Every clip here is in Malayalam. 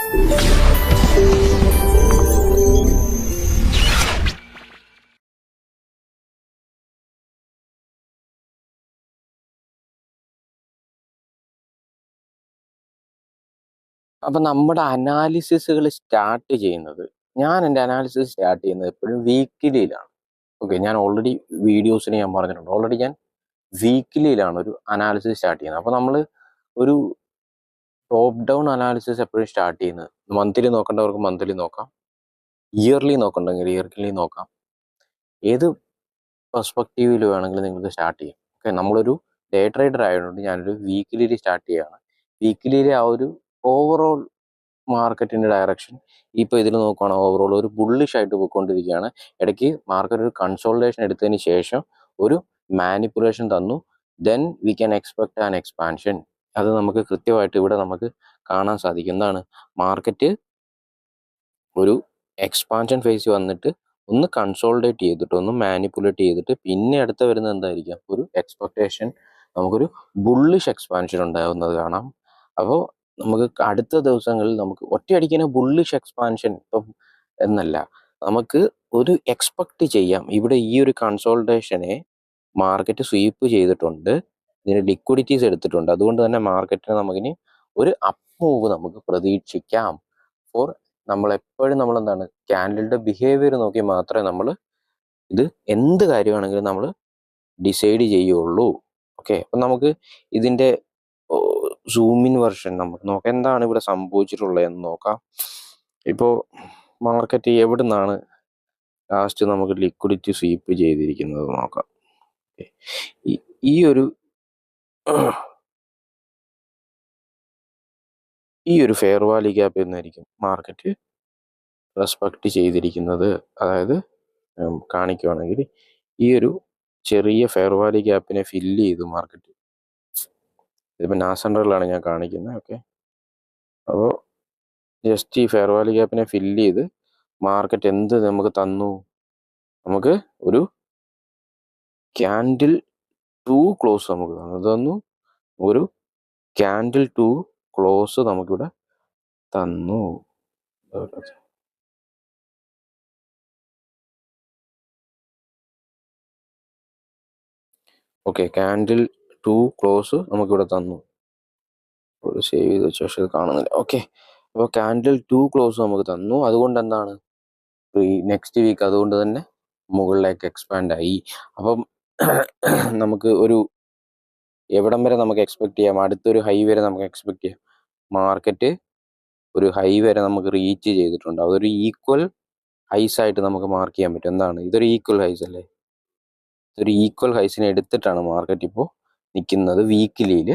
അപ്പൊ നമ്മുടെ അനാലിസിസുകൾ സ്റ്റാർട്ട് ചെയ്യുന്നത്, ഞാൻ എൻ്റെ അനാലിസിസ് സ്റ്റാർട്ട് ചെയ്യുന്നത് എപ്പോഴും വീക്കിലിയിലാണ്. ഓക്കെ, ഞാൻ ഓൾറെഡി വീഡിയോസിന് ഞാൻ പറഞ്ഞിട്ടുണ്ട്, ഓൾറെഡി ഞാൻ വീക്കിലിയിലാണ് ഒരു അനാലിസിസ് സ്റ്റാർട്ട് ചെയ്യുന്നത്. അപ്പോൾ നമ്മൾ ഒരു ടോപ്പ് ഡൗൺ അനാലിസിസ് എപ്പോഴും സ്റ്റാർട്ട് ചെയ്യുന്നത്, മന്ത്ലി നോക്കേണ്ടവർക്ക് മന്ത്ലി നോക്കാം, ഇയർലി നോക്കണ്ടെങ്കിൽ ഇയർലി നോക്കാം, ഏത് പെർസ്പെക്റ്റീവിൽ വേണമെങ്കിലും നിങ്ങൾക്ക് സ്റ്റാർട്ട് ചെയ്യാം. ഓക്കെ, നമ്മളൊരു ഡേ ട്രേഡർ ആയതുകൊണ്ട് ഞാനൊരു വീക്കിലിയിൽ സ്റ്റാർട്ട് ചെയ്യുകയാണ്. വീക്കിലിയിലെ ആ ഒരു ഓവറോൾ മാർക്കറ്റിന്റെ ഡയറക്ഷൻ ഇപ്പോൾ ഇതിൽ നോക്കുകയാണെങ്കിൽ ഓവറോൾ ഒരു ബുള്ളിഷ് ആയിട്ട് പോയിക്കൊണ്ടിരിക്കുകയാണ്. ഇടയ്ക്ക് മാർക്കറ്റ് ഒരു കൺസോൾട്ടേഷൻ എടുത്തതിന് ശേഷം ഒരു മാനിപ്പുലേഷൻ തന്നു. Then we can expect an expansion. അത് നമുക്ക് കൃത്യമായിട്ട് ഇവിടെ നമുക്ക് കാണാൻ സാധിക്കും. എന്താണ്, മാർക്കറ്റ് ഒരു എക്സ്പാൻഷൻ ഫേസ് വന്നിട്ട് ഒന്ന് കൺസോൾട്ടേറ്റ് ചെയ്തിട്ട് ഒന്ന് മാനിപ്പുലേറ്റ് ചെയ്തിട്ട് പിന്നെ അടുത്ത വരുന്നത് എന്തായിരിക്കാം, ഒരു എക്സ്പെക്ടേഷൻ, നമുക്കൊരു ബുള്ളിഷ് എക്സ്പാൻഷൻ ഉണ്ടാകുന്നത് കാണാം. അപ്പോൾ നമുക്ക് അടുത്ത ദിവസങ്ങളിൽ നമുക്ക് ഒറ്റയടിക്കുന്ന ബുള്ളിഷ് എക്സ്പാൻഷൻ ഇപ്പം എന്നല്ല, നമുക്ക് ഒരു എക്സ്പെക്ട് ചെയ്യാം. ഇവിടെ ഈ ഒരു കൺസോൾട്ടേഷനെ മാർക്കറ്റ് സ്വീപ്പ് ചെയ്തിട്ടുണ്ട്, ഇതിന് ലിക്വിഡിറ്റീസ് എടുത്തിട്ടുണ്ട്. അതുകൊണ്ട് തന്നെ മാർക്കറ്റിന് നമുക്കിനി ഒരു അപ്പ് മൂവ് നമുക്ക് പ്രതീക്ഷിക്കാം. ഫോർ നമ്മളെപ്പോഴും നമ്മളെന്താണ്, ക്യാൻഡിലിന്റെ ബിഹേവിയർ നോക്കി മാത്രമേ നമ്മൾ ഇത് എന്ത് കാര്യമാണെങ്കിലും നമ്മൾ ഡിസൈഡ് ചെയ്യുള്ളൂ. ഓക്കെ, അപ്പം നമുക്ക് ഇതിന്റെ സൂമിൻ വെർഷൻ നമുക്ക് നോക്കാം, എന്താണ് ഇവിടെ സംഭവിച്ചിട്ടുള്ളത് എന്ന് നോക്കാം. ഇപ്പോൾ മാർക്കറ്റ് എവിടെ നിന്നാണ് ലാസ്റ്റ് നമുക്ക് ലിക്വിഡിറ്റി സ്വീപ്പ് ചെയ്തിരിക്കുന്നത് നോക്കാം. ഈ ഒരു ഫെയർ വാല്യൂ ഗ്യാപ്പ് എന്നായിരിക്കും മാർക്കറ്റ് റെസ്പെക്ട് ചെയ്തിരിക്കുന്നത്. അതായത് കാണിക്കുവാണെങ്കിൽ ഈ ഒരു ചെറിയ ഫെയർ വാല്യൂ ഗ്യാപ്പിനെ ഫില്ല് ചെയ്തു മാർക്കറ്റ്. ഇതിപ്പോൾ നാസെൻട്രലാണ് ഞാൻ കാണിക്കുന്നത്. ഓക്കെ, അപ്പോൾ ജസ്റ്റ് ഈ ഫെയർ വാല്യൂ ഗ്യാപ്പിനെ ഫില്ല് ചെയ്ത് മാർക്കറ്റ് എന്ത് നമുക്ക് തന്നു, നമുക്ക് ഒരു ക്യാൻഡിൽ 2 ക്ലോസ് നമുക്ക് തന്നു. ഒരു ക്യാൻഡിൽ 2 ക്ലോസ് നമുക്കിവിടെ തന്നു. ഓക്കെ, ക്യാൻഡിൽ 2 ക്ലോസ് നമുക്കിവിടെ തന്നു. ഒരു സേവ് ചെയ്ത് വെച്ച പക്ഷെ ഇത് കാണുന്നില്ല. ഓക്കെ, അപ്പോൾ ക്യാൻഡിൽ 2 ക്ലോസ് നമുക്ക് തന്നു. അതുകൊണ്ട് എന്താണ്, ഈ നെക്സ്റ്റ് വീക്ക് അതുകൊണ്ട് തന്നെ മുകളിലേക്ക് എക്സ്പാൻഡ് ആയി. അപ്പം നമുക്ക് ഒരു എവിടം വരെ നമുക്ക് എക്സ്പെക്ട് ചെയ്യാം, അടുത്തൊരു ഹൈ വരെ നമുക്ക് എക്സ്പെക്ട് ചെയ്യാം. മാർക്കറ്റ് ഒരു ഹൈ വരെ നമുക്ക് റീച്ച് ചെയ്തിട്ടുണ്ട്. അതൊരു ഈക്വൽ ഹൈസ് ആയിട്ട് നമുക്ക് മാർക്ക് ചെയ്യാൻ പറ്റും. എന്താണ്, ഇതൊരു ഈക്വൽ ഹൈസ് അല്ലേ, ഇതൊരു ഈക്വൽ ഹൈസിനെ എടുത്തിട്ടാണ് മാർക്കറ്റ് ഇപ്പോൾ നിൽക്കുന്നത് വീക്കിലിയിൽ.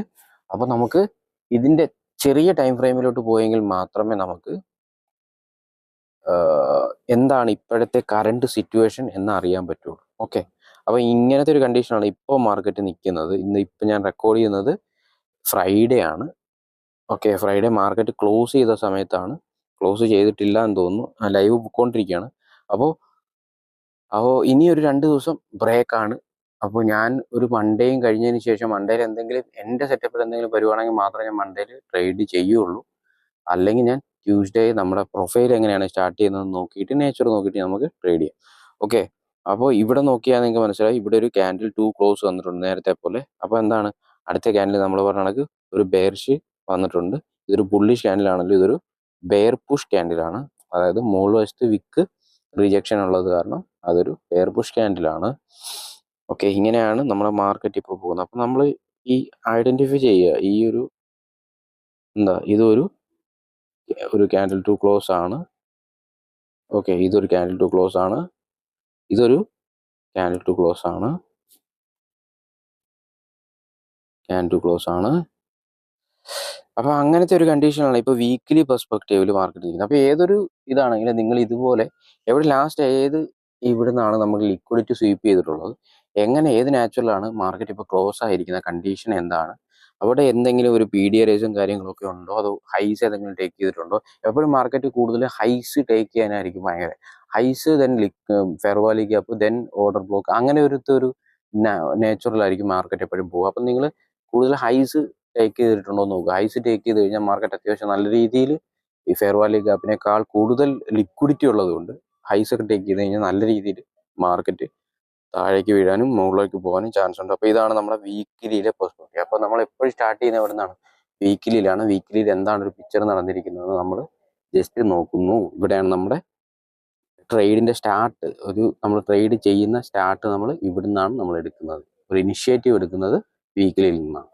അപ്പോൾ നമുക്ക് ഇതിന്റെ ചെറിയ ടൈം ഫ്രെയിമിലോട്ട് പോയെങ്കിൽ മാത്രമേ നമുക്ക് എന്താണ് ഇപ്പോഴത്തെ കറണ്ട് സിറ്റുവേഷൻ എന്ന് അറിയാൻ പറ്റുള്ളൂ. ഓക്കെ, അപ്പോൾ ഇങ്ങനത്തെ ഒരു കണ്ടീഷനാണ് ഇപ്പോൾ മാർക്കറ്റ് നിൽക്കുന്നത്. ഇപ്പം ഞാൻ റെക്കോർഡ് ചെയ്യുന്നത് ഫ്രൈഡേ ആണ്. ഓക്കെ, ഫ്രൈഡേ മാർക്കറ്റ് ക്ലോസ് ചെയ്ത സമയത്താണ്, ക്ലോസ് ചെയ്തിട്ടില്ല എന്ന് തോന്നുന്നു, ലൈവ് പോയിക്കൊണ്ടിരിക്കുകയാണ്. അപ്പോൾ ഇനി ഒരു 2 ദിവസം ബ്രേക്കാണ്. അപ്പോൾ ഞാൻ ഒരു മൺഡേയും കഴിഞ്ഞതിന് ശേഷം മൺഡേയിൽ എന്തെങ്കിലും എൻ്റെ സെറ്റപ്പിൽ എന്തെങ്കിലും വരുവാണെങ്കിൽ മാത്രമേ ഞാൻ മൺഡേയിൽ ട്രേഡ് ചെയ്യുള്ളൂ. അല്ലെങ്കിൽ ഞാൻ ട്യൂസ്ഡേ നമ്മുടെ പ്രൊഫൈൽ എങ്ങനെയാണ് സ്റ്റാർട്ട് ചെയ്യുന്നത് നോക്കിയിട്ട്, നേച്ചർ നോക്കിയിട്ട് നമുക്ക് ട്രേഡ് ചെയ്യാം. ഓക്കെ, അപ്പോൾ ഇവിടെ നോക്കിയാൽ നിങ്ങൾക്ക് മനസ്സിലായി, ഇവിടെ ഒരു ക്യാൻഡിൽ 2 ക്ലോസ് വന്നിട്ടുണ്ട് നേരത്തെ പോലെ. അപ്പോൾ എന്താണ്, അടുത്ത ക്യാൻഡിൽ നമ്മൾ പറഞ്ഞ കണക്ക് ഒരു ബെയർഷ് വന്നിട്ടുണ്ട്. ഇതൊരു ബുള്ളിഷ് ക്യാൻഡിലാണല്ലോ, ഇതൊരു ബെയർ പുഷ് ക്യാൻഡിലാണ്. അതായത് മുകൾ വശത്ത് വിക്ക് റിജക്ഷൻ ഉള്ളത് കാരണം അതൊരു ബെയർ പുഷ് ക്യാൻഡിലാണ്. ഓക്കെ, ഇങ്ങനെയാണ് നമ്മുടെ മാർക്കറ്റ് ഇപ്പോൾ പോകുന്നത്. അപ്പം നമ്മൾ ഈ ഐഡന്റിഫൈ ചെയ്യുക, ഈ ഒരു ഇതൊരു ക്യാൻഡിൽ 2 ക്ലോസ് ആണ്. ഓക്കെ, ഇതൊരു ക്യാൻഡിൽ 2 ക്ലോസ് ആണ്, ഇതൊരു ക്യാൻഡിൽ 2 ക്ലോസ് ആണ്, ക്യാൻഡിൽ 2 ക്ലോസ് ആണ്. അപ്പോൾ അങ്ങനത്തെ ഒരു കണ്ടീഷനാണ് ഇപ്പോൾ വീക്കിലി പെർസ്പെക്റ്റീവിൽ മാർക്കറ്റ് ചെയ്യുന്നത്. അപ്പോൾ ഏതൊരു ഇതാണെങ്കിലും നിങ്ങൾ ഇതുപോലെ എവിടെ ലാസ്റ്റ് ഇവിടെ നിന്നാണ് നമ്മൾ ലിക്വിഡിറ്റി സ്വീപ്പ് ചെയ്തിട്ടുള്ളത്, എങ്ങനെ ഏത് നാച്ചുറലാണ് മാർക്കറ്റ് ഇപ്പോൾ ക്ലോസ് ആയിരിക്കുന്ന കണ്ടീഷൻ എന്താണ്, അവിടെ എന്തെങ്കിലും ഒരു PD റേസും കാര്യങ്ങളൊക്കെ ഉണ്ടോ, അതോ ഹൈസ് ഏതെങ്കിലും ടേക്ക് ചെയ്തിട്ടുണ്ടോ. എപ്പോഴും മാർക്കറ്റ് കൂടുതൽ ഹൈസ് ടേക്ക് ചെയ്യാനായിരിക്കും ഭയങ്കര, highs then fair value gap then order block, അങ്ങനെ ഒരു നേച്ചുറലായിരിക്കും മാർക്കറ്റ് എപ്പോഴും പോകുക. അപ്പം നിങ്ങൾ കൂടുതൽ ഹൈസ് ടേക്ക് ചെയ്തിട്ടുണ്ടോ എന്ന് നോക്കുക. ഹൈസ് ടേക്ക് ചെയ്ത് കഴിഞ്ഞാൽ മാർക്കറ്റ് അത്യാവശ്യം നല്ല രീതിയിൽ ഈ ഫെയർ വാല്യൂ ഗ്യാപ്പിനേക്കാൾ കൂടുതൽ ലിക്വിഡിറ്റി ഉള്ളതുകൊണ്ട് ഹൈസ് ഒക്കെ ടേക്ക് ചെയ്ത് കഴിഞ്ഞാൽ നല്ല രീതിയിൽ മാർക്കറ്റ് താഴേക്ക് വീഴാനും മുകളിലേക്ക് പോകാനും ചാൻസ് ഉണ്ട്. അപ്പോൾ ഇതാണ് നമ്മുടെ വീക്കിലിയിലെ പെർസ്പെക്റ്റീവ്. അപ്പോൾ നമ്മൾ എപ്പോഴും സ്റ്റാർട്ട് ചെയ്യുന്നത് എവിടെ നിന്നാണ്? വീക്കിലിയിലാണ്. വീക്കിലിയിൽ എന്താണ് ഒരു പിക്ചർ നടന്നിരിക്കുന്നത് നമ്മൾ ജസ്റ്റ് നോക്കുന്നു. ഇവിടെയാണ് നമ്മുടെ ട്രേഡിന്റെ സ്റ്റാർട്ട്. നമ്മൾ ട്രേഡ് ചെയ്യുന്ന സ്റ്റാർട്ട് നമ്മൾ ഇവിടെ നിന്നാണ് നമ്മൾ എടുക്കുന്നത്. ഒരു ഇനിഷ്യേറ്റീവ് എടുക്കുന്നത് വീക്കിലിയിൽ നിന്നാണ്.